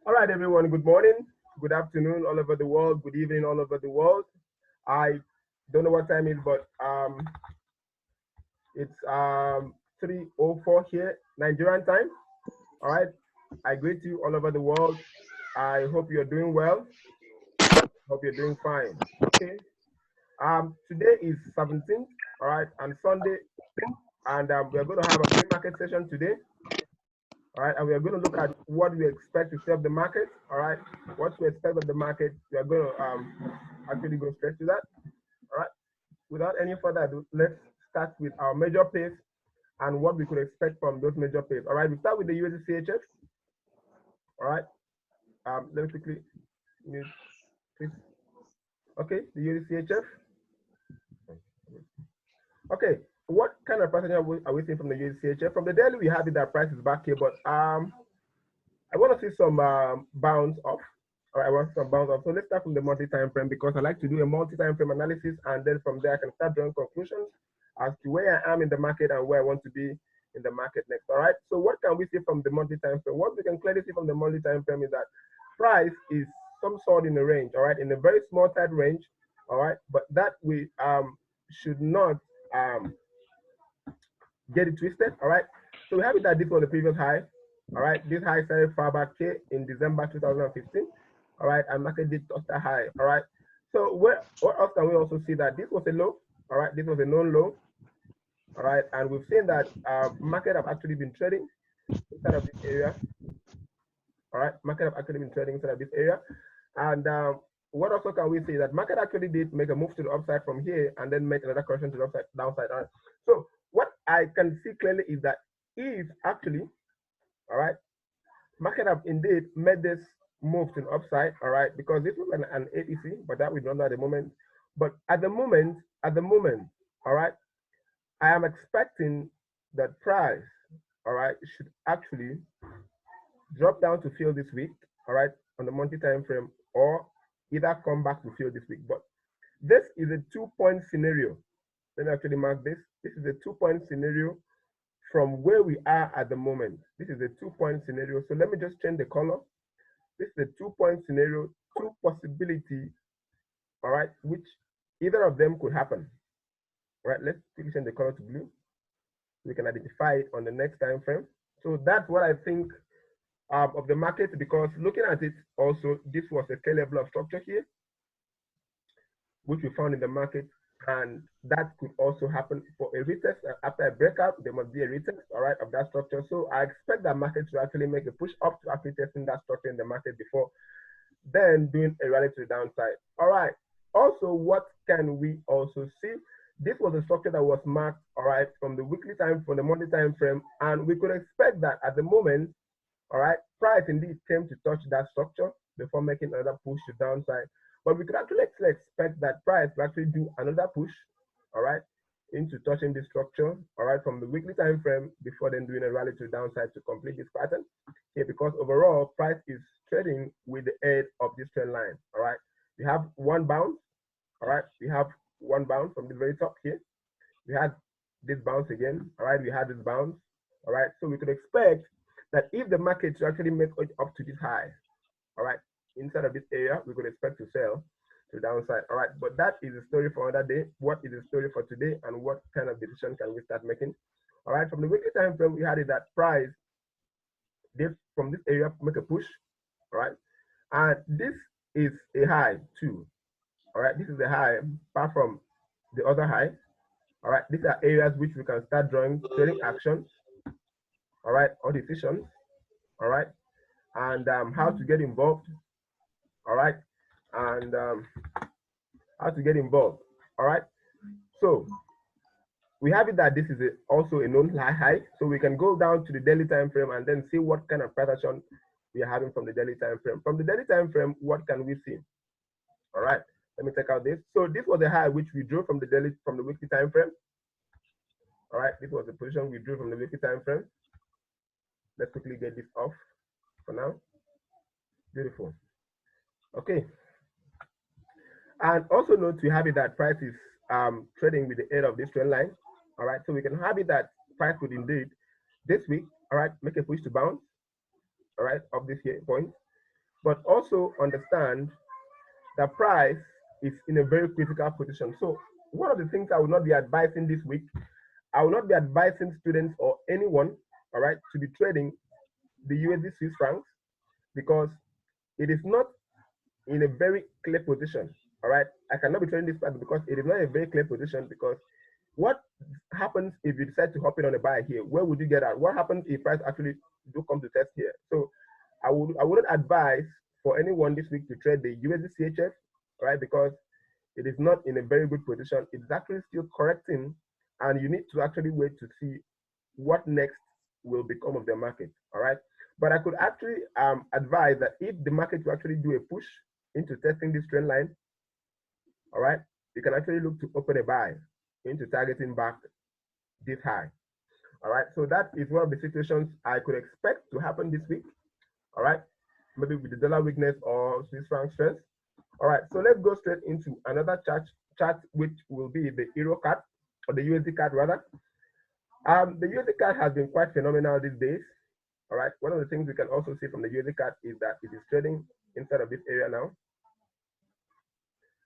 All right, everyone. Good morning, good afternoon, all over the world. Good evening, all over the world. I don't know what time it is, but it's 3:04 here, Nigerian time. All right. I greet you all over the world. I hope you're doing well. Hope you're doing fine. Okay. Today is 17th. All right, and Sunday, and we're going to have a pre-market session today. All right, and we are going to look at what we expect to see of the market. All right, what to expect of the market. We are going to actually go straight to that. All right, without any further ado, let's start with our major pace and what we could expect from those major pace. All right, we start with the USD All right, let me quickly mute, please. Okay, the USD Okay, what kind of pattern are we seeing from the USD From the daily, we have it that price is back here, but I want to see some bounce off. All right, I want some bounce off. So let's start from the monthly time frame because I like to do a multi-time frame analysis, and then from there I can start drawing conclusions as to where I am in the market and where I want to be in the market next. All right. So what can we see from the monthly time frame? What we can clearly see from the monthly time frame is that price is some sort in a range. All right, in a very small tight range. All right, but that we should not get it twisted. All right. So we have it that this was the previous high. All right. This high started far back here in December 2015. All right. And market did touch that high. All right. So what else can we also see that this was a low? All right. This was a known low. All right. And we've seen that market have actually been trading inside of this area. All right. Market have actually been trading inside of this area. And what also can we see that market actually did make a move to the upside from here and then make another correction to the upside downside. All right. So what I can see clearly is that if actually, all right, market have indeed made this move to the upside, all right, because this was an ATC, but that we don't know at the moment. But at the moment, all right, I am expecting that price, all right, should actually drop down to fill this week, all right, on the monthly time frame, or either come back to fill this week. But this is a 2-point scenario. Let me actually mark this. This is a 2-point scenario from where we are at the moment. This is a 2-point scenario. So let me just change the color. This is a 2-point scenario, two possibility, all right, which either of them could happen. All right, let's quickly change the color to blue. We can identify it on the next time frame. So that's what I think of the market, because looking at it also, this was a K level of structure here, which we found in the market. And that could also happen for a retest. After a breakout, there must be a retest, all right, of that structure. So I expect that market to actually make a push up to actually testing that structure in the market before then doing a rally to the downside. All right. Also, what can we also see? This was a structure that was marked, all right, from the weekly time, from the monthly time frame, and we could expect that at the moment, all right, price indeed came to touch that structure before making another push to downside. But we could actually expect that price will actually do another push, all right, into touching this structure, all right, from the weekly time frame before then doing a rally to the downside to complete this pattern here, because overall price is trading with the head of this trend line, all right. We have one bounce, all right. We have one bounce from the very top here. We had this bounce again, all right. We had this bounce, all right. So we could expect that if the market to actually make it up to this high, all right, inside of this area, we could expect to sell to the downside. All right, but that is a story for another day. What is the story for today, and what kind of decision can we start making? All right, from the weekly time frame, we had it that price did from this area make a push. All right, and this is a high too. All right, this is a high apart from the other high. All right, these are areas which we can start drawing trading actions. All right, or decisions. All right, and how to get involved. All right, and how to get involved. All right, so we have it that this is also a known high, so we can go down to the daily time frame and then see what kind of pattern we are having from the daily time frame. From the daily time frame, what can we see? All right, let me take out this. So this was a high which we drew from the weekly time frame. All right, this was the position we drew from the weekly time frame. Let's quickly get this off for now. Beautiful. Okay. And also note we have it that price is trading with the head of this trend line. All right, so we can have it that price could indeed this week, all right, make a push to bounce, all right, of this here point. but also understand the price is in a very critical position. So one of the things I will not be advising this week, I will not be advising students or anyone, all right, to be trading the USD Swiss francs because it is not in a very clear position. All right, I cannot be trading this price because it is not a very clear position. Because what happens if you decide to hop in on a buy here? Where would you get out? What happens if price actually do come to test here? So I wouldn't advise for anyone this week to trade the USD CHF, right? Because it is not in a very good position. It's actually still correcting, and you need to actually wait to see what next will become of the market. All right. But I could actually advise that if the market will actually do a push into testing this trend line, all right, you can actually look to open a buy into targeting back this high. All right. So that is one of the situations I could expect to happen this week. All right. Maybe with the dollar weakness or Swiss franc strength. All right. So let's go straight into another chart, which will be the Euro card or the USD card rather. The USD card has been quite phenomenal these days. All right. One of the things we can also see from the USD card is that it is trading inside of this area now.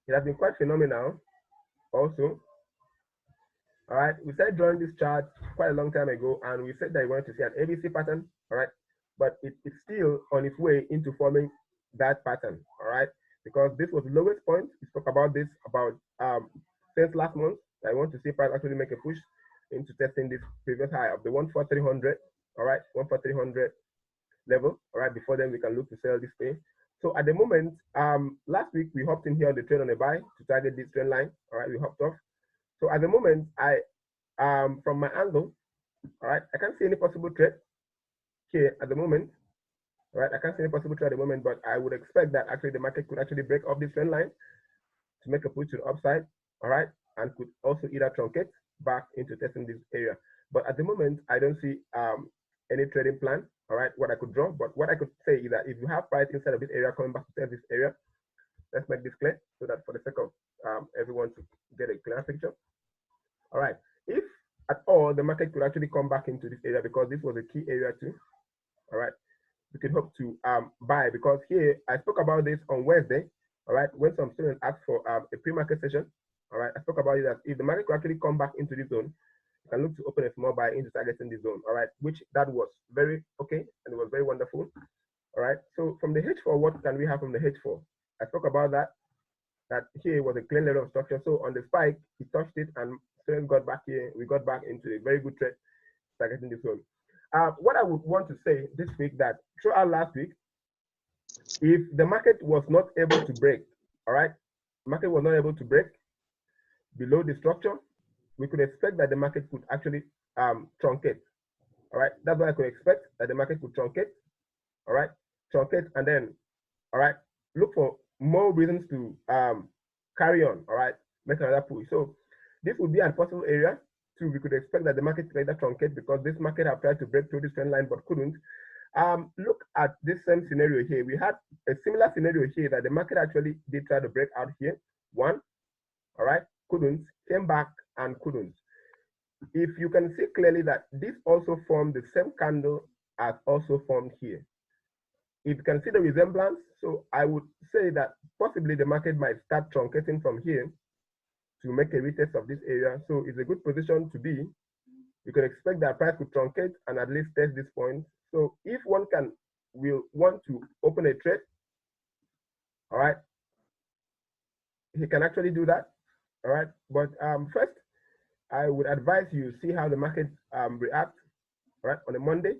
It has been quite phenomenal also. All right. We started drawing this chart quite a long time ago, and we said that we wanted to see an ABC pattern. All right. But it's still on its way into forming that pattern. All right. Because this was the lowest point. We spoke about this about since last month. I want to see price actually make a push into testing this previous high of the 14300. All right, 14300 level. All right, before then we can look to sell this pay. So at the moment, last week we hopped in here on the trend on a buy to target this trend line. All right, we hopped off. So at the moment, from my angle, all right, I can't see any possible trade here at the moment. All right, I can't see any possible trade at the moment, but I would expect that actually the market could actually break off this trend line to make a push to the upside. All right, and could also either truncate back into testing this area. But at the moment, I don't see any trading plan. All right, what I could draw, but what I could say is that if you have price inside of this area coming back to test this area, let's make this clear so that for the sake of everyone to get a clear picture. All right, if at all the market could actually come back into this area because this was a key area too. All right, we could hope to buy because here I spoke about this on Wednesday. All right, when some students asked for a pre-market session. All right, I spoke about it that if the market could actually come back into this zone, you can look to open a small buy into targeting this zone. All right, which that was very okay and it was very wonderful. All right, so from the H4, what can we have from the H4? I spoke about that here was a clear level of structure. So on the spike, he touched it and students got back here. We got back into a very good trade targeting this zone. What I would want to say this week that throughout last week, if the market was not able to break, all right, market was not able to break below the structure, we could expect that the market could actually truncate. All right, that's what I could expect, that the market could truncate. All right, truncate and then, all right, look for more reasons to carry on. All right, make another push. So this would be a possible area too. We could expect that the market could either truncate because this market have tried to break through this trend line but couldn't. Look at this same scenario here. We had a similar scenario here that the market actually did try to break out here. One, all right, couldn't, came back and couldn't. If you can see clearly that this also formed the same candle as also formed here. If you can see the resemblance, so I would say that possibly the market might start truncating from here to make a retest of this area. So it's a good position to be. You can expect that price could truncate and at least test this point. So if one will want to open a trade, all right, he can actually do that. All right, but first, I would advise you see how the market reacts, right, on a Monday.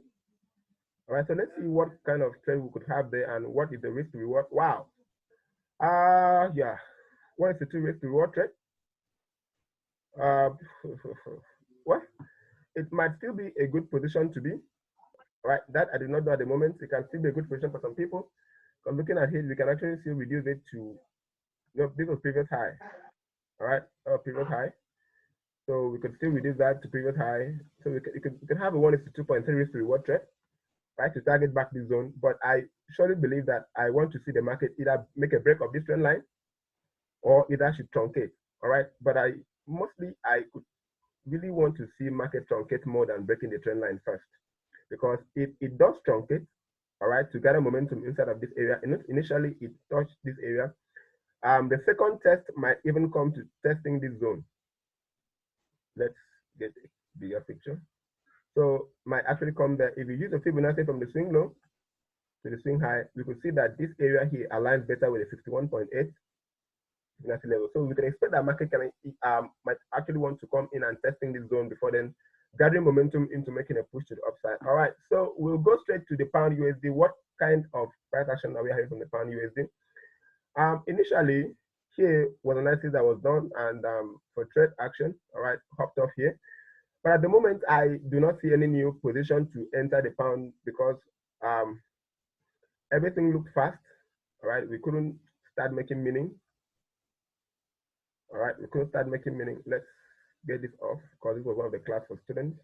All right, so let's see what kind of trend we could have there and what is the risk to reward. Wow. Yeah. What is the two risk to reward trade? Well, it might still be a good position to be. All right, that I do not know at the moment. It can still be a good position for some people. I'm looking at it, we can actually still reduce it to, this was previous high. All right, previous high. So we could still reduce that to previous high. So we could have a 1:2.3 risk to reward trade, right, to target back this zone. But I surely believe that I want to see the market either make a break of this trend line or either should truncate. All right, but I could really want to see market truncate more than breaking the trend line first, because if it does truncate, all right, to gather momentum inside of this area. And initially, it touched this area. The second test might even come to testing this zone. Let's get a bigger picture. So might actually come there. If you use the Fibonacci from the swing low to the swing high, we could see that this area here aligns better with the 61.8 Fibonacci level. So we can expect that market can might actually want to come in and testing this zone before then gathering momentum into making a push to the upside. All right, so we'll go straight to the pound USD. What kind of price action are we having from the pound USD? Initially, here was analysis that was done, and for trade action, all right, hopped off here. But at the moment, I do not see any new position to enter the pound because everything looked fast. All right, we couldn't start making meaning. All right, we couldn't start making meaning. Let's get this off because this was one of the class for students.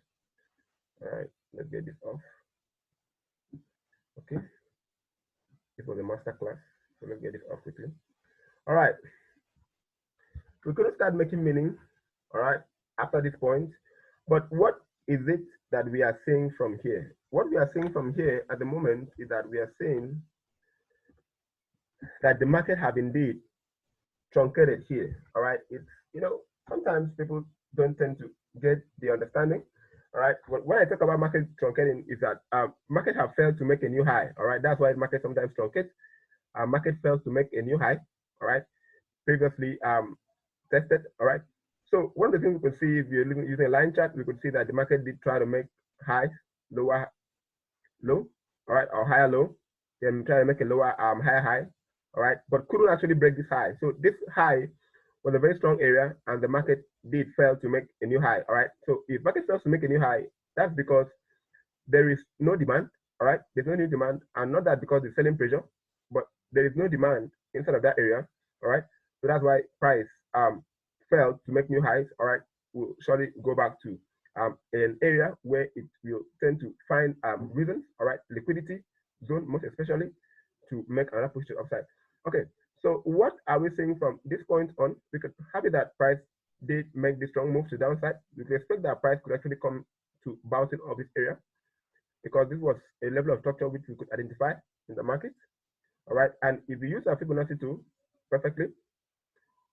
All right, let's get this off. Okay, this was a master class, so let's get this off quickly. All right, we couldn't start making meaning. All right, after this point, but what is it that we are seeing from here? What we are seeing from here at the moment is that we are seeing that the market have indeed truncated here. All right, it's, you know, sometimes people don't tend to get the understanding. All right, when I talk about market truncating, is that market have failed to make a new high. All right, that's why market sometimes truncates. Market fails to make a new high. All right, previously tested. All right, so one of the things we could see if you're using a line chart, we could see that the market did try to make highs, lower low, all right, or higher low, then try to make a lower higher high, all right, but couldn't actually break this high. So this high was a very strong area, and the market did fail to make a new high. All right, so if market fails to make a new high, that's because there is no demand. All right, there's no new demand, and not that because it's selling pressure, but there is no demand inside of that area. All right, so that's why price failed to make new highs. All right, we'll surely go back to an area where it will tend to find reasons. All right, liquidity zone most especially to make another push to the upside. Okay, so what are we seeing from this point on? We could have it that price did make the strong move to downside. We could expect that price could actually come to bouncing off this area because this was a level of structure which we could identify in the market. All right, and if we use our Fibonacci tool perfectly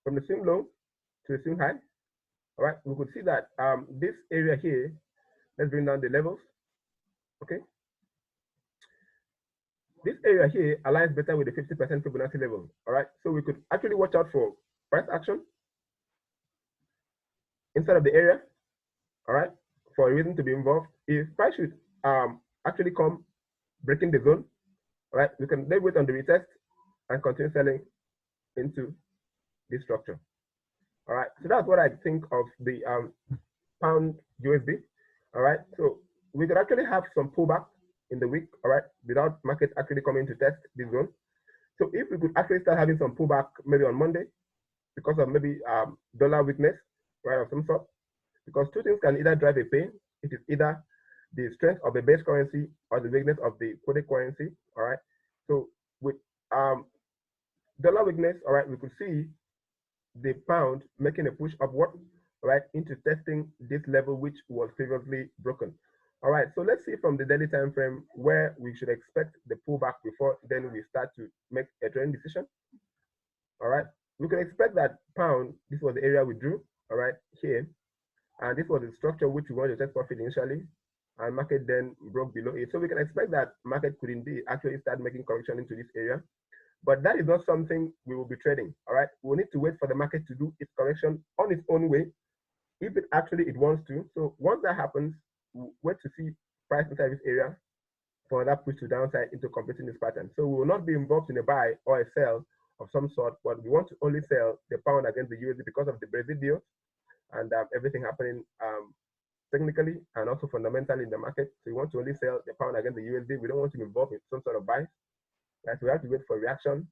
from the swing low to the swing high, all right, we could see that this area here, let's bring down the levels. Okay, this area here aligns better with the 50% Fibonacci level. All right, so we could actually watch out for price action inside of the area. All right, for a reason to be involved. If price should actually come breaking the zone, all right, we can then wait on the retest and continue selling into this structure. All right, so that's what I think of the pound USD. All right, so we could actually have some pullback in the week, all right, without market actually coming to test this zone. So if we could actually start having some pullback maybe on Monday because of maybe dollar weakness, right, of some sort, because two things can either drive a pain. It is either the strength of the base currency or the weakness of the quoted currency, all right. So with dollar weakness, all right, we could see the pound making a push upward, right, into testing this level which was previously broken. All right, so let's see from the daily time frame where we should expect the pullback before then we start to make a trading decision. All right, we can expect that pound, this was the area we drew, all right, here, and this was the structure which we wanted to take profit initially, and market then broke below it. So we can expect that market could indeed actually start making correction into this area. But that is not something we will be trading. All right, we'll need to wait for the market to do its correction on its own way, if it actually wants to. So once that happens, we'll wait to see price inside this area for that push to downside into completing this pattern. So we will not be involved in a buy or a sell of some sort, but we want to only sell the pound against the USD because of the Brexit deal and everything happening technically and also fundamentally in the market. So we want to only sell the pound against the USD. We don't want to be involved in some sort of buy. Right, so we have to wait for reaction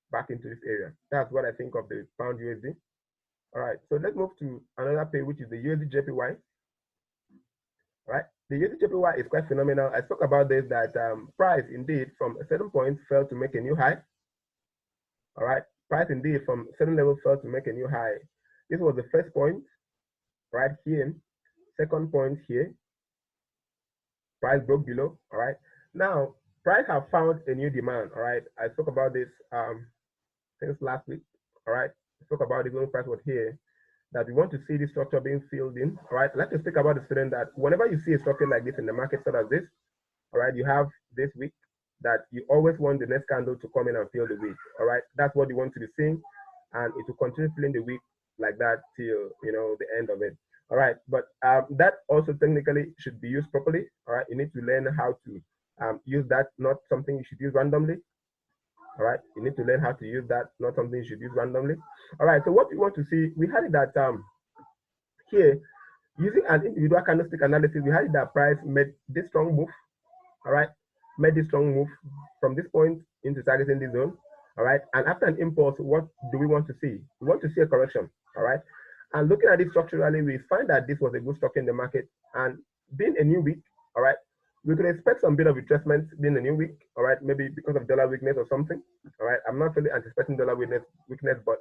back into this area. That's what I think of the pound USD. All right, so let's move to another pair, which is the USD JPY. All right, the USD JPY is quite phenomenal. I spoke about this, that price indeed from a certain point fell to make a new high. All right, price indeed from certain level fell to make a new high. This was the first point right here, second point here. Price broke below. All right, now price have found a new demand. All right, I spoke about this since last week. All right, I spoke about it when price was here, that we want to see this structure being filled in. All right, let's speak about the student that whenever you see a structure like this in the market, such as this, all right, you have this week that you always want the next candle to come in and fill the week. All right, that's what you want to be seeing, and it will continue filling the week like that till the end of it. All right, but that also technically should be used properly. All right, you need to learn how to use that, not something you should use randomly. All right, you need to learn how to use that, not something you should use randomly. All right, so what we want to see, we had it that here, using an individual candlestick analysis, we had it that price made this strong move. All right, made this strong move from this point into targeting this zone. All right, and after an impulse, what do we want to see? We want to see a correction. All right, and looking at it structurally, we find that this was a good structure in the market, and being a new week, all right, we could expect some bit of retracement being a new week, all right, maybe because of dollar weakness or something. All right, I'm not really anticipating dollar weakness, but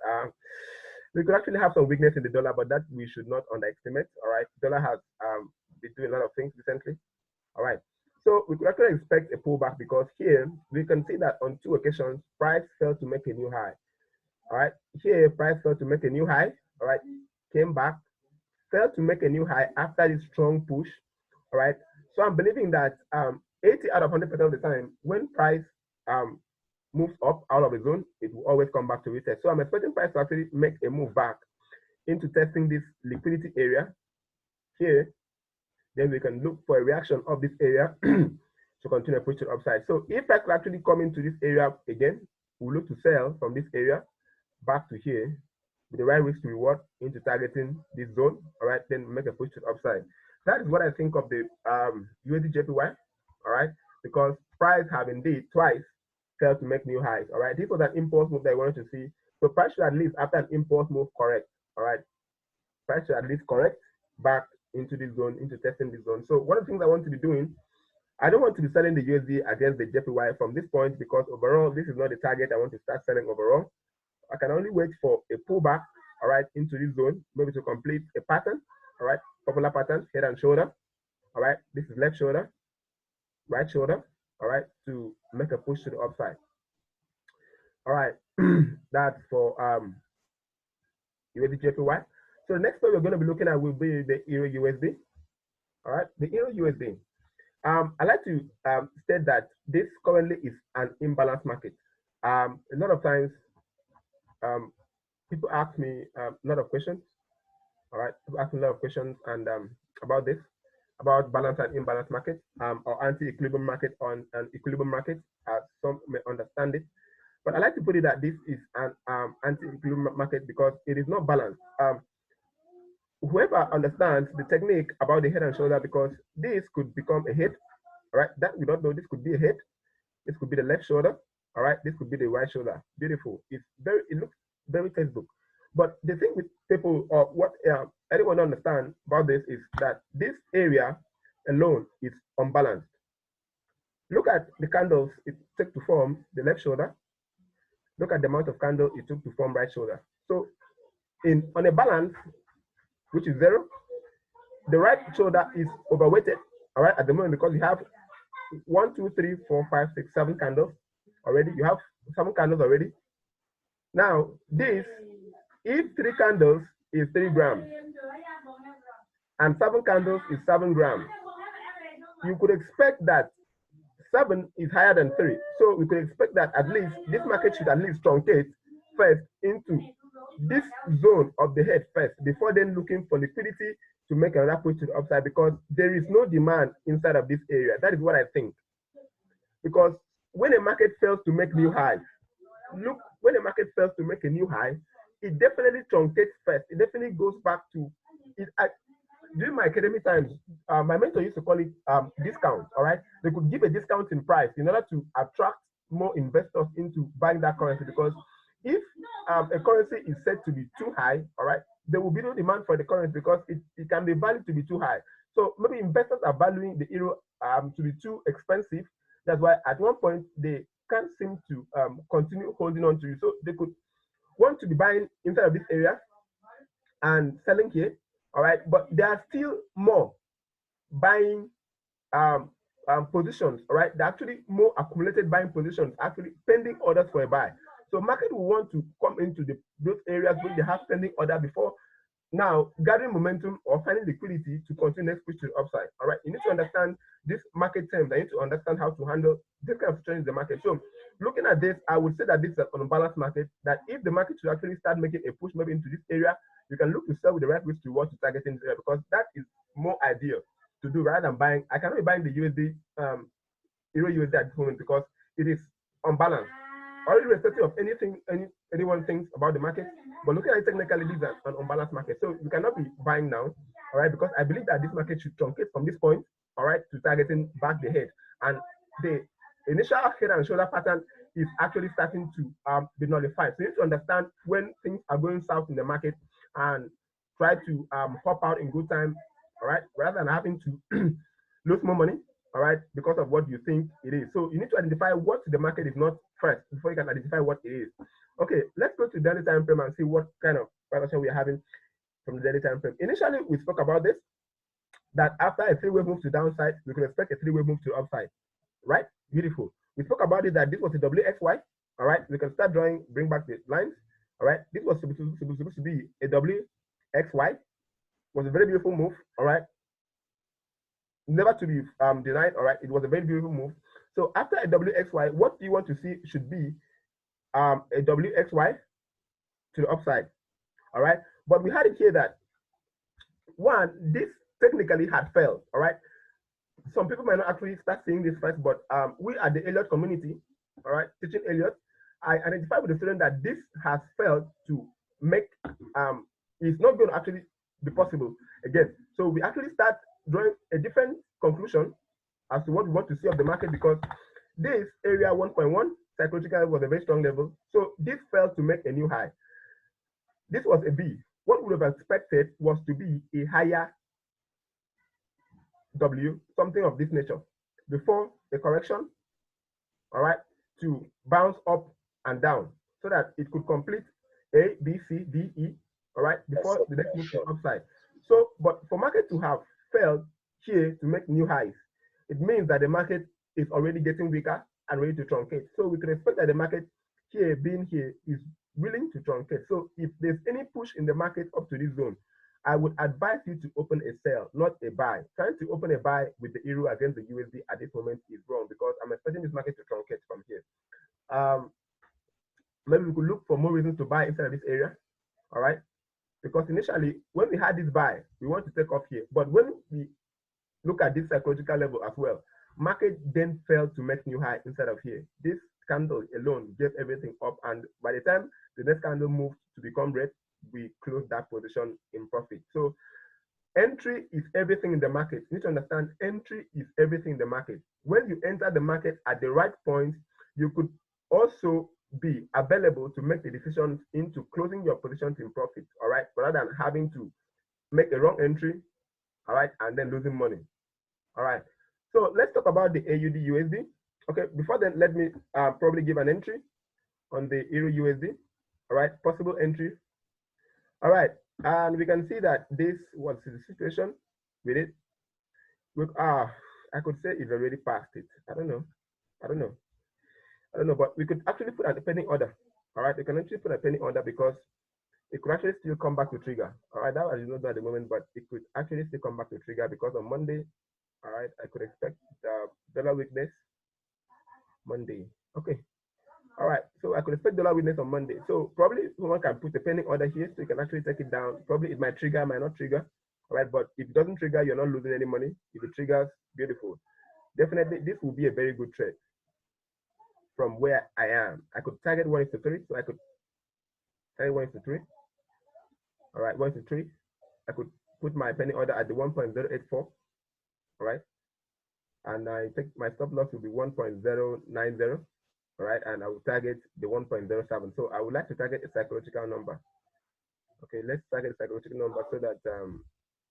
we could actually have some weakness in the dollar, but that we should not underestimate. All right, dollar has been doing a lot of things recently. All right, so we could actually expect a pullback because here we can see that on 2 occasions, price failed to make a new high. All right, here price failed to make a new high. All right, came back, failed to make a new high after this strong push. All right, so I'm believing that 80 out of 100% of the time, when price moves up out of the zone, it will always come back to retest. So I'm expecting price to actually make a move back into testing this liquidity area here. Then we can look for a reaction of this area to continue to push to the upside. So if price will actually come into this area again, we'll look to sell from this area back to here with the right risk to reward into targeting this zone. All right, then make a push to the upside. That is what I think of the USD JPY. All right, because price have indeed twice failed to make new highs. All right, this was an impulse move that I wanted to see. So price should at least, after an impulse move, correct. All right, price should at least correct back into this zone, into testing this zone. So one of the things I want to be doing, I don't want to be selling the USD against the JPY from this point because overall, this is not the target I want to start selling overall. I can only wait for a pullback, all right, into this zone, maybe to complete a pattern, all right, popular pattern, head and shoulder, all right, this is left shoulder, right shoulder, all right, to make a push to the upside. All right, that's for USD JPY. So the next one we're going to be looking at will be the Euro USD. All right, the Euro USD. I like to state that this currently is an imbalanced market. A lot of times, people ask me a lot of questions. All right, people ask me a lot of questions and about this, about balance and imbalance market, or anti-equilibrium market on an equilibrium market. Some may understand it, but I like to put it that this is an anti-equilibrium market because it is not balanced. Whoever understands the technique about the head and shoulder, because this could become a head, all right, that we don't know, this could be a head, this could be the left shoulder, all right, this could be the right shoulder. Beautiful. It looks very textbook. But the thing with people, or what anyone understand about this, is that this area alone is unbalanced. Look at the candles it took to form the left shoulder. Look at the amount of candle it took to form right shoulder. So on a balance, which is 0, the right shoulder is overweighted, all right, at the moment, because you have 1, 2, 3, 4, 5, 6, 7 candles already. You have 7 candles already. Now, this, if 3 candles is 3 grams and 7 candles is 7 grams, you could expect that 7 is higher than 3. So we could expect that at least this market should at least truncate first into this zone of the head first, before then looking for liquidity to make another push to the upside, because there is no demand inside of this area. That is what I think. Because when a market fails to make new highs, look, when a market fails to make a new high, it definitely truncates first. It definitely goes back to it. During my academic times, my mentor used to call it discount. All right, they could give a discount in price in order to attract more investors into buying that currency, because if a currency is said to be too high, all right, there will be no demand for the currency because it can be valued to be too high. So maybe investors are valuing the euro to be too expensive. That's why at one point they can't seem to continue holding on to you. So they could want to be buying inside of this area and selling here, all right, but there are still more buying positions, all right? They're actually more accumulated buying positions, actually pending orders for a buy. So market will want to come into those areas where they have pending order before now gathering momentum or finding liquidity to continue next push to the upside. All right, you need to understand this market terms. I need to understand how to handle this kind of situation in the market. So looking at this, I would say that this is an unbalanced market, that if the market should actually start making a push maybe into this area, you can look to sell with the right risk to reward to target in there, because that is more ideal to do rather than buying. I cannot be buying the USD Euro USD at this moment because it is unbalanced. Already irrespective of anything anyone thinks about the market, but looking at it technically, this is an unbalanced market. So you cannot be buying now, all right, because I believe that this market should truncate from this point, all right, to targeting back the head. And the initial head and shoulder pattern is actually starting to be nullified. So you need to understand when things are going south in the market and try to hop out in good time, all right, rather than having to lose more money, all right, because of what you think it is. So you need to identify what the market is not first before you can identify what it is. Okay, let's go to daily time frame and see what kind of valuation we are having from the daily time frame. Initially, we spoke about this, that after a three-way move to downside, we could expect a three-way move to upside, right? Beautiful. We spoke about it that this was a WXY, all right? We can start drawing, bring back the lines, all right? This was supposed to be a WXY, was a very beautiful move, all right? Never to be denied, all right? It was a very beautiful move. So after a WXY, what you want to see should be a WXY to the upside, all right? But we had it here that, one, this technically had failed, all right? Some people might not actually start seeing this first, but we at the Elliott community, all right, teaching Elliott, I identified with the student that this has failed to make, it's not going to actually be possible again. So we actually start drawing a different conclusion as to what we want to see of the market, because this area 1.1 psychological was a very strong level. So this failed to make a new high. This was a B. What we would have expected was to be a higher W, something of this nature, before the correction, all right, to bounce up and down so that it could complete A, B, C, D, E, all right, before the next move to upside. So, but for market to have failed here to make new highs, it means that the market is already getting weaker and ready to truncate. So we can expect that the market here, being here, is willing to truncate. So if there's any push in the market up to this zone, I would advise you to open a sell, not a buy. Trying to open a buy with the euro against the USD at this moment is wrong, because I'm expecting this market to truncate from here. Maybe we could look for more reasons to buy inside of this area, all right? Because initially, when we had this buy, we want to take off here. But when we look at this psychological level as well, market then failed to make new high inside of here. This candle alone gave everything up, and by the time the next candle moved to become red, we closed that position in profit. So entry is everything in the market. You need to understand, entry is everything in the market. When you enter the market at the right point, you could also be available to make the decisions into closing your positions in profit, all right, rather than having to make a wrong entry, all right, and then losing money, all right. So let's talk about the AUD USD. Okay, before then, let me probably give an entry on the Euro USD, all right, possible entry. All right, and we can see that this was the situation with it. I could say it's already past it. I don't know, but we could actually put a pending order. All right, we can actually put a pending order because it could actually still come back to trigger. All right, that was not at the moment, but it could actually still come back to trigger because on Monday, all right, I could expect dollar weakness Monday. Okay. All right, so I could expect dollar weakness on Monday. So probably someone can put a pending order here, so you can actually take it down. Probably it might trigger, might not trigger. All right, but if it doesn't trigger, you're not losing any money. If it triggers, beautiful. Definitely, this will be a very good trade from where I am. I could target 1:3, so I could target 1:3. All right, 1:3. I could put my pending order at the 1.084. All right, and I think my stop loss will be 1.090. All right, and I will target the 1.07. So I would like to target a psychological number. Okay, let's target a psychological number so that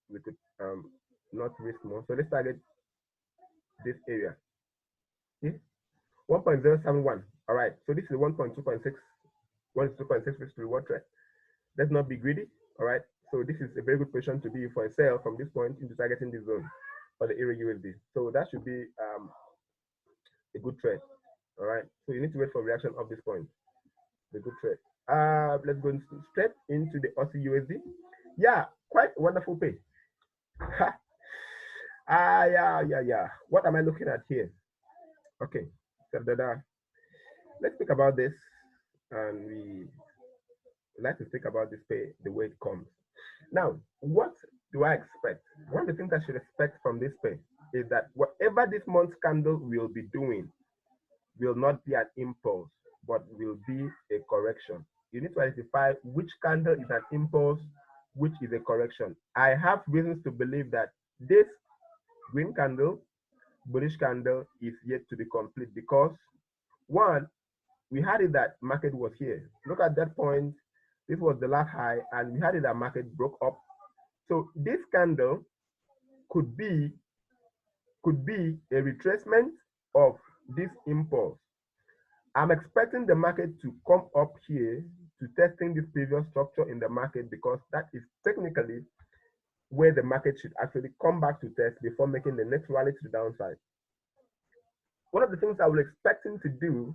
we could not risk more. So let's target this area. See? 1.071. All right, so this is 1.2.6, 1.2.6 risk to reward trade. Let's not be greedy. All right, so this is a very good position to be for a sale from this point into targeting this zone. for the Euro USD. So that should be a good trade. All right. So you need to wait for reaction of this point. A good trade. Let's go straight into the Aussie USD. Yeah, quite wonderful pay. Yeah. What am I looking at here? Okay. Let's think about this, and we like to think about this pay the way it comes. Now, what do I expect? One of the things I should expect from this pay is that whatever this month's candle will be doing will not be an impulse, but will be a correction. You need to identify which candle is an impulse, which is a correction. I have reasons to believe that this green candle, bullish candle, is yet to be complete because one, we had it that market was here. Look at that point. This was the last high, and we had it that market broke up. So this candle could be a retracement of this impulse. I'm expecting the market to come up here to testing this previous structure in the market because that is technically where the market should actually come back to test before making the next rally to the downside. One of the things I will expect him to do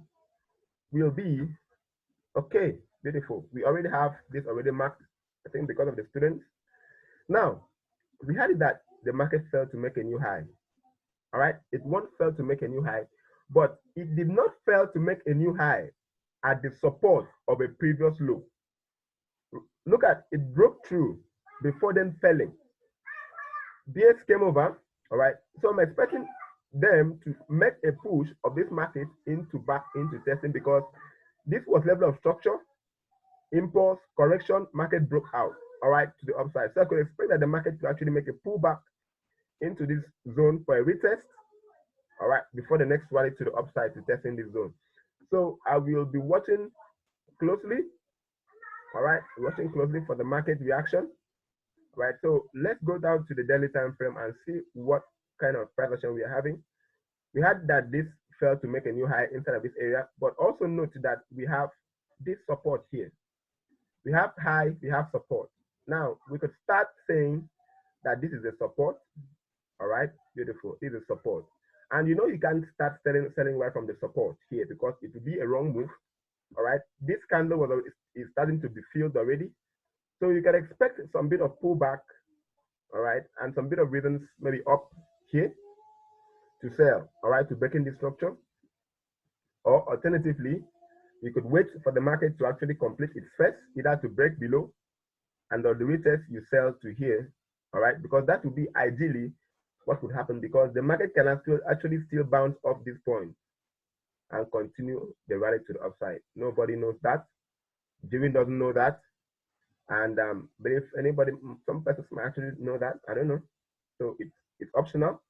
will be, okay, beautiful. We already have this already marked, I think because of the students. Now, we had it that the market failed to make a new high. All right, it won't fail to make a new high, but it did not fail to make a new high at the support of a previous low. Look at it broke through before then felling. BS came over, all right. So I'm expecting them to make a push of this market back into testing because this was level of structure, impulse, correction, market broke out, all right, to the upside. So I could expect that the market to actually make a pullback into this zone for a retest, all right, before the next rally to the upside to testing this zone. So I will be watching closely, all right, watching closely for the market reaction, right? So let's go down to the daily time frame and see what kind of price action we are having. We had that this failed to make a new high inside of this area, but also note that we have this support here. We have high, we have support. Now we could start saying that this is a support, all right, beautiful, this is support. And you know you can't start selling right from the support here because it will be a wrong move, all right? This candle is starting to be filled already. So you can expect some bit of pullback, all right, and some bit of reasons maybe up here to sell, all right, to break in this structure. Or alternatively, you could wait for the market to actually complete its first, either to break below, and on the retest you sell to here, all right, because that would be ideally what would happen because the market can actually still bounce off this point and continue the rally to the upside. Nobody knows that. Jimmy doesn't know that. And but if anybody, some persons might actually know that, I don't know. So it's optional.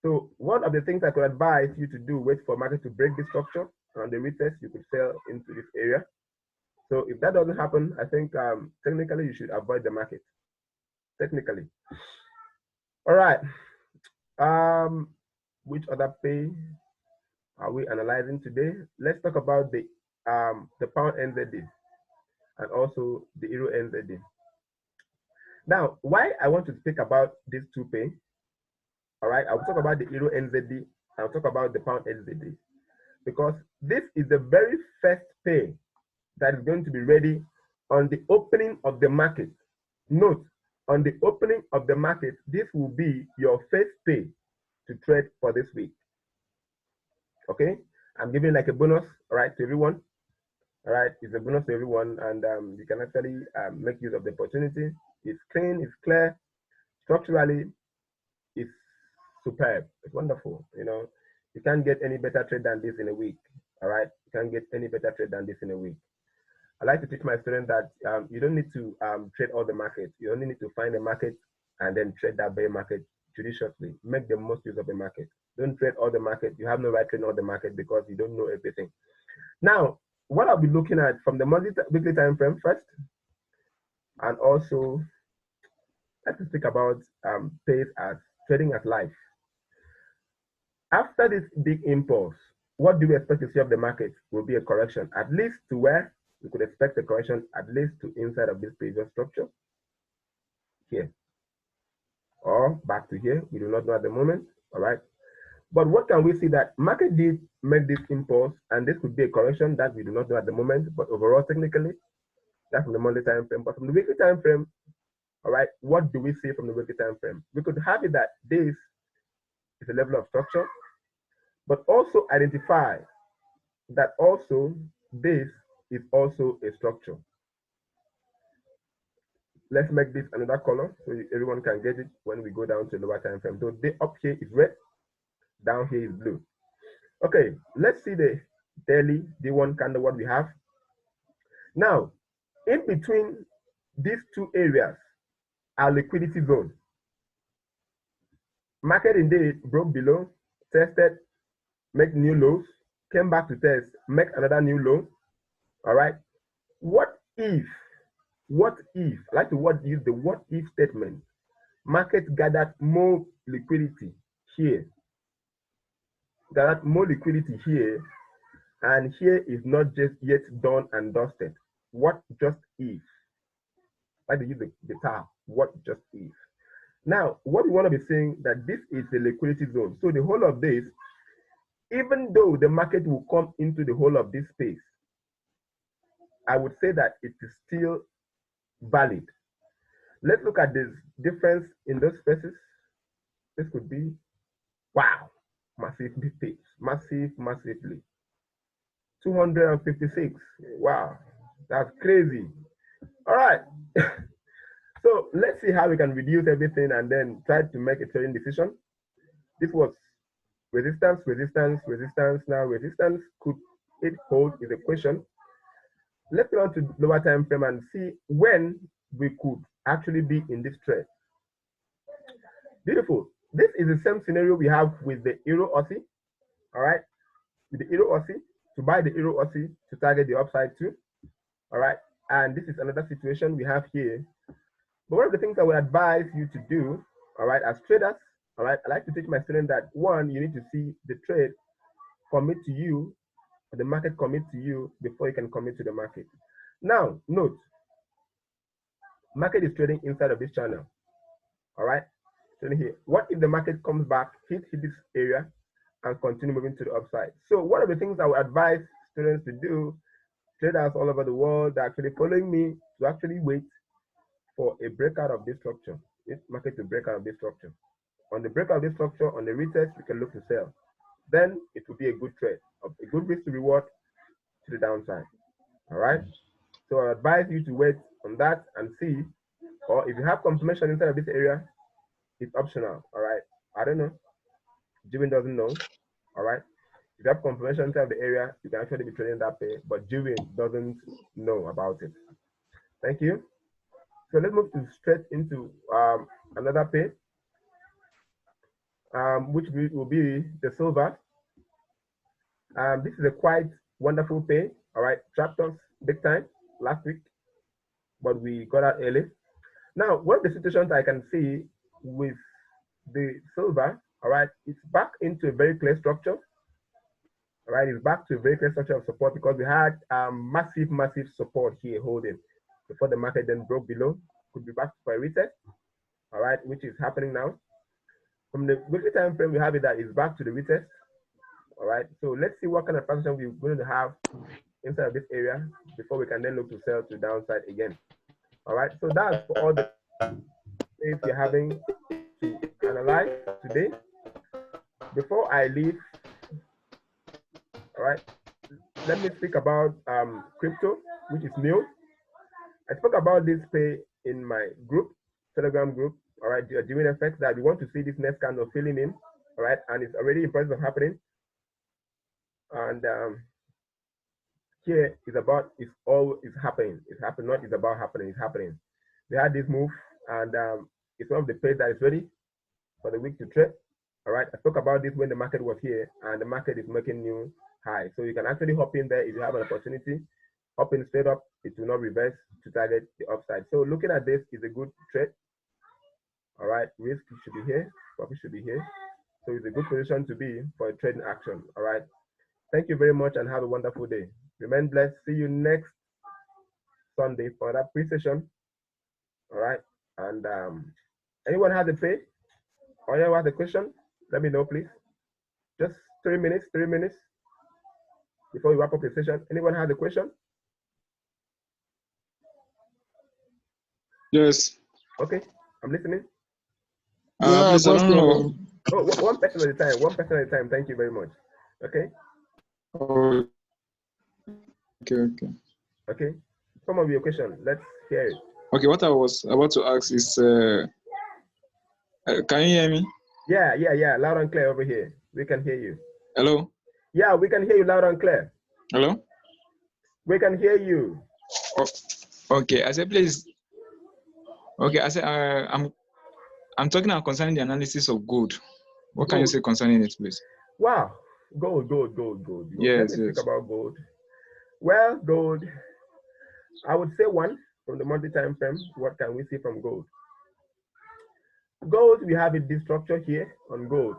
So one of the things I could advise you to do, wait for market to break this structure on the retest, you could sell into this area. So if that doesn't happen, I think technically you should avoid the market. Technically. All right. Which other pay are we analyzing today? Let's talk about the pound NZD and also the euro NZD. Now, why I want to speak about these two pay, all right, I'll talk about the euro NZD, I'll talk about the pound NZD, because this is the very first pay that is going to be ready on the opening of the market. Note, on the opening of the market, this will be your first pay to trade for this week. Okay, I'm giving like a bonus, all right, to everyone. All right, it's a bonus to everyone, and you can actually make use of the opportunity. It's clean, it's clear, structurally, it's superb, it's wonderful. You know, you can't get any better trade than this in a week. All right, you can't get any better trade than this in a week. I like to teach my students that you don't need to trade all the markets. You only need to find a market and then trade that very market judiciously. Make the most use of the market. Don't trade all the market. You have no right trading all the market because you don't know everything. Now, what I'll be looking at from the weekly time frame first, and also let's speak about pays as trading as life. After this big impulse, what do we expect to see of the market? Will be a correction, at least to where we could expect a correction, at least to inside of this previous structure here. or back to here. We do not know at the moment. All right. But what can we see that market did make this impulse, and this could be a correction that we do not know at the moment, but overall, technically, that's from the monthly time frame. But from the weekly time frame, all right, what do we see from the weekly time frame? We could have it that this is a level of structure, but also identify that also this is also a structure. Let's make this another color so everyone can get it when we go down to the lower time frame. So the up here is red, down here is blue. Okay, let's see the daily D1 candle, what we have. Now, in between these two areas are liquidity zone. Market indeed broke below, tested, make new lows, came back to test, make another new low. All right. What if, I like to use the what if statement. Market gathered more liquidity here, and here is not just yet done and dusted. What just if? I like to use the term, what just if. Now, what we want to be saying that this is the liquidity zone. So the whole of this, even though the market will come into the whole of this space, I would say that it is still valid. Let's look at this difference in those spaces. This could be, wow, massive space, massively. 256, wow, that's crazy. All right. So let's see how we can reduce everything and then try to make a trading decision. This was resistance, resistance, resistance. Now resistance, could it hold is a question. Let's go on to lower time frame and see when we could actually be in this trade. Beautiful. This is the same scenario we have with the Euro Aussie. All right. With the Euro Aussie, to buy the Euro Aussie to target the upside too. All right. And this is another situation we have here. But one of the things I would advise you to do, all right, as traders, all right, I like to teach my students that one, you need to see the trade commit to you, or the market commit to you before you can commit to the market. Now, note, market is trading inside of this channel, all right, trading here. What if the market comes back, hit this area, and continue moving to the upside? So one of the things I would advise students to do, traders all over the world that are actually following me, to actually wait for a breakout of this structure, this market to break out of this structure. On the breakout of this structure, on the retest, we can look to sell. Then it will be a good trade, a good risk to reward to the downside. All right. So I advise you to wait on that and see, or if you have confirmation inside of this area, it's optional. All right. I don't know. Jibin doesn't know. All right. If you have confirmation inside of the area, you can actually be trading that pair, but Jibin doesn't know about it. Thank you. So let's move straight into another pair, which will be the silver. This is a quite wonderful pair. All right, trapped us big time last week, but we got out early. Now, one of the situations I can see with the silver, all right, it's back into a very clear structure. All right, it's back to a very clear structure of support because we had massive support here holding before the market then broke below. Could be back for a retest, all right, which is happening now. From the weekly time frame, we have it that is back to the retest. All right, so let's see what kind of position we're going to have inside of this area before we can then look to sell to downside again. All right, so that's all the things we're having to analyze today. Before I leave, all right, let me speak about crypto, which is new. I spoke about this pay in my group, Telegram group, all right, during effects that we want to see this next candle filling in, all right, and it's already in process of happening. And here is about, it's all is happening. It's happening, not it's about happening, it's happening. We had this move, and it's one of the pays that is ready for the week to trade. All right, I spoke about this when the market was here, and the market is making new highs. So you can actually hop in there if you have an opportunity. Hop in straight up, it will not reverse to target the upside. So looking at this is a good trade. All right, risk should be here, profit should be here. So it's a good position to be for a trading action. All right. Thank you very much and have a wonderful day. Remain blessed. See you next Sunday for that pre-session. All right. And anyone has a pay? Or you have the question? Let me know, please. Just 3 minutes before we wrap up the session. Anyone have a question? Yes. Okay, I'm listening. Yeah, Please, I don't know. Oh, one person at a time. One person at a time. Thank you very much. Okay. Okay. Okay. Okay. Some of your question. Let's hear it. Okay. What I was about to ask is, can you hear me? Yeah. Loud and clear over here. We can hear you. Hello. Yeah, we can hear you loud and clear. Hello. We can hear you. Oh, okay. I said, please. Okay. I said, I'm talking about concerning the analysis of gold. What can you say concerning it, please? Wow. Gold. Yes, Let me speak about gold. Well, gold, I would say one from the monthly time frame. What can we see from gold? Gold, we have this structure here on gold.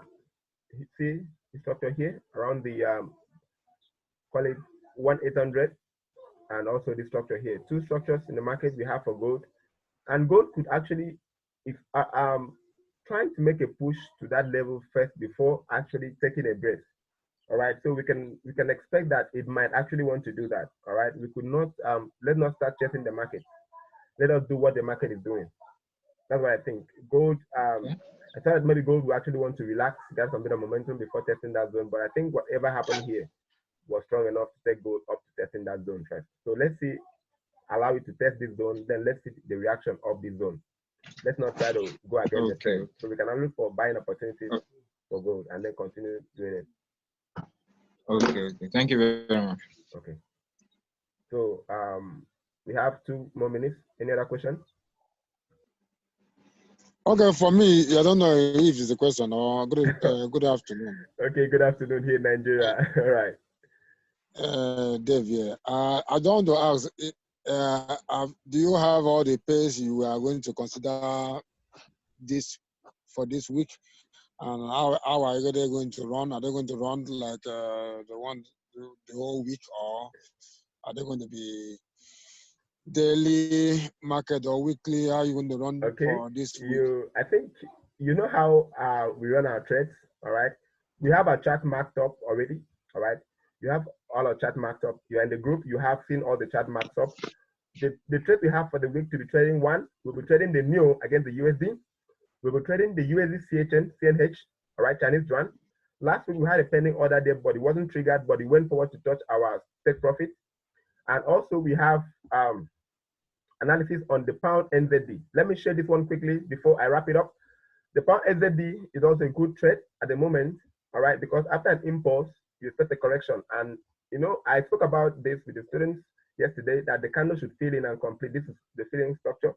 You see the structure here around the call it 1800, and also the structure here. Two structures in the market we have for gold, and gold could actually, if trying to make a push to that level first before actually taking a breath. All right, so we can expect that it might actually want to do that. All right, we could not let's not start chasing the market. Let us do what the market is doing. That's what I think. Gold, I thought maybe gold will actually want to relax, get some bit of momentum before testing that zone. But I think whatever happened here was strong enough to take gold up to testing that zone first. So let's see, allow it to test this zone, then let's see the reaction of this zone. Let's not try to go against the trend. So we can look for buying opportunities for gold and then continue doing it. Okay. Thank you very much. Okay. So we have 2 more minutes. Any other questions? Okay, for me, I don't know if it's a question or good afternoon. Okay, good afternoon here in Nigeria. All right. Dave, yeah. I don't want to ask, do you have all the pays you are going to consider for this week? And how are they going to run? Are they going to run like the whole week, or are they going to be daily market or weekly? How are you going to run for this week? I think you know how we run our trades. All right, we have our chart marked up already. All right, you have all our chart marked up. You're in the group. You have seen all the chart marked up. The trade we have for the week to be trading one, we'll be trading the NEO against the USD. We'll be trading the USD CNH, all right, Chinese yuan. Last week we had a pending order there, but it wasn't triggered, but it went forward to touch our take profit. And also we have analysis on the pound NZD. Let me share this one quickly before I wrap it up. The pound NZD is also a good trade at the moment, all right, because after an impulse, you expect a correction. And you know, I spoke about this with the students yesterday that the candle should fill in and complete. This is the filling structure.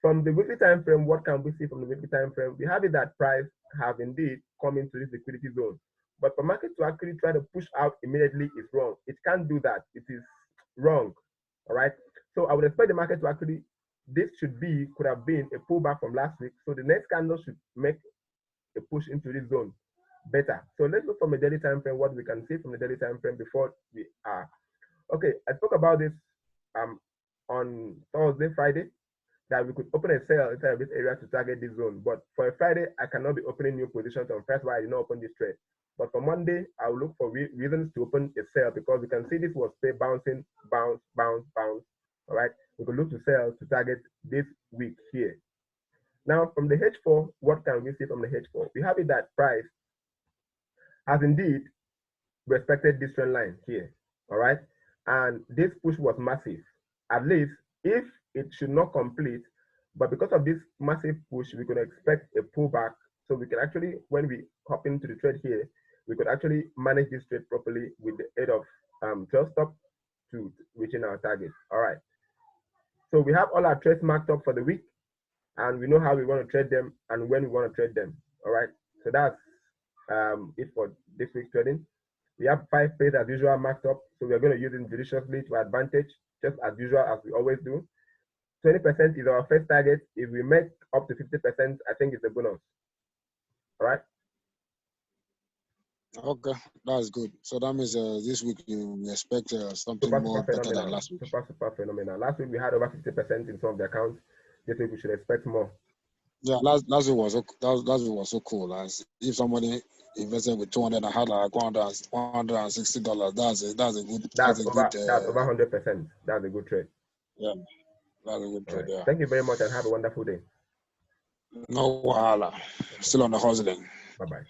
From the weekly time frame, what can we see from the weekly time frame? We have it that price have indeed come into this liquidity zone. But for market to actually try to push out immediately is wrong. It can't do that. It is wrong. All right. So I would expect the market to actually, this could have been a pullback from last week. So the next candle should make a push into this zone better. So let's look from a daily time frame, what we can see from the daily time frame before we are. Okay, I spoke about this on Thursday, Friday, that we could open a sale inside of this area to target this zone. But for a Friday, I cannot be opening new positions on first why I did not open this trade. But for Monday, I'll look for reasons to open a sale because you can see this was bouncing, bounce. All right, we could look to sell to target this week here. Now, from the H4, what can we see from the H4? We have it that price has indeed respected this trend line here. All right, and this push was massive. At least if it should not complete, but because of this massive push, we could expect a pullback. So we can actually, when we hop into the trade here, we could actually manage this trade properly with the aid of 12 stop to reaching our target. All right. So we have all our trades marked up for the week, and we know how we want to trade them and when we want to trade them. All right. So that's it for this week's trading. We have 5 pays as usual marked up, so we're going to use it judiciously to advantage, just as usual as we always do. 20% is our first target. If we make up to 50%, I think it's a bonus. All right. Okay, that's good. So that means this week you expect something more better than last week. Super phenomenal. Last week we had over 50% in some of the accounts. This week we should expect more. Yeah, that's what was so cool. As if somebody invested with 200 and had like $160, that's a good That's over 100%. That's a good trade. yeah, that's a good All trade. right. Yeah, Thank you very much and have a wonderful day. no wahala. Still on the hustling. Bye bye.